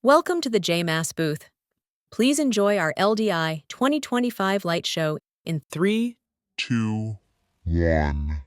Welcome to the JMAZ booth. Please enjoy our LDI 2025 light show in 3, 2, 1.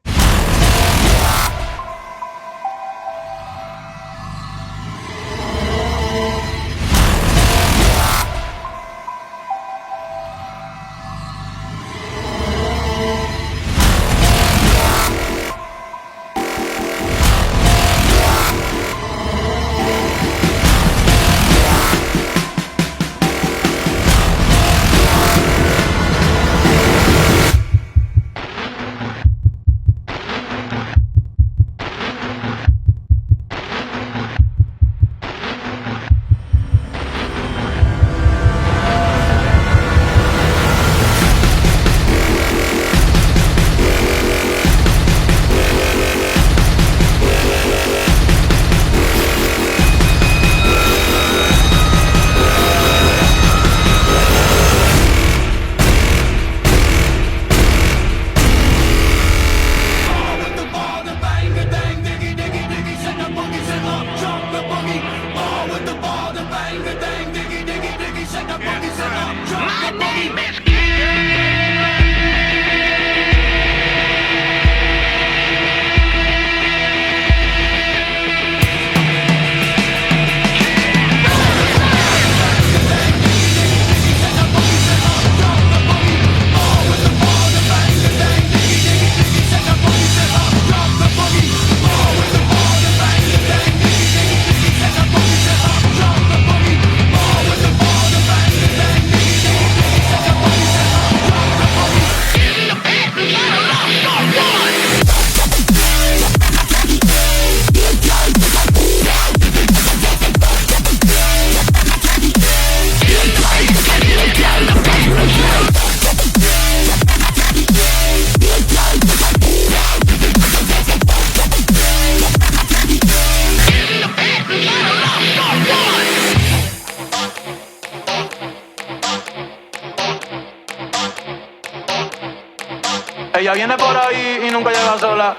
Ella viene por ahí y nunca llega sola.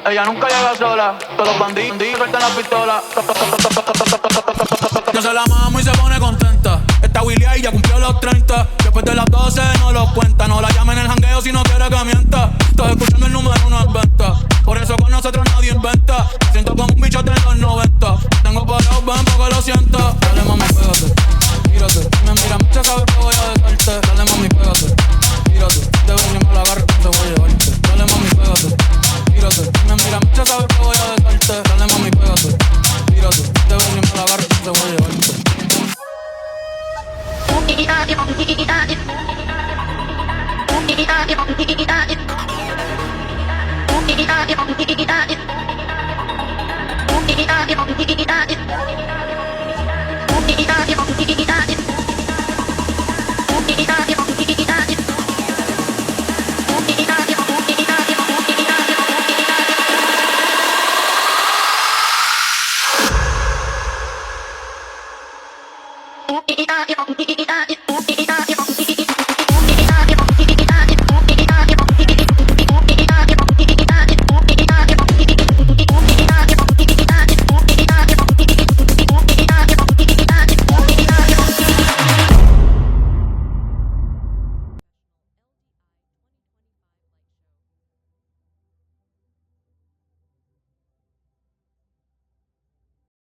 Ella nunca llega sola. Todos los bandidos sueltan la pistola. Yo se la mamo y se pone contenta. Esta Willy y ya cumplió los 30. Después de las 12 no lo cuenta. No la llamen en el jangueo si no quiere que mienta. Estás escuchando el número 1 en venta. Por eso con nosotros nadie inventa. Siento como un bicho de los 90. Tengo parado, ven porque lo siento. Dale mami, pégate, tírate. Me mira mucho, sabes que voy a dejarte. Dale mami, pégate, tírate. Te ves y me la agarro, te voy a llevarte. Dale mami, pégate, tírate. Me mira mucho, sabes que voy a dejarte. Dale mami, pégate, tírate. Te ves y me la agarro, te voy a llevarte.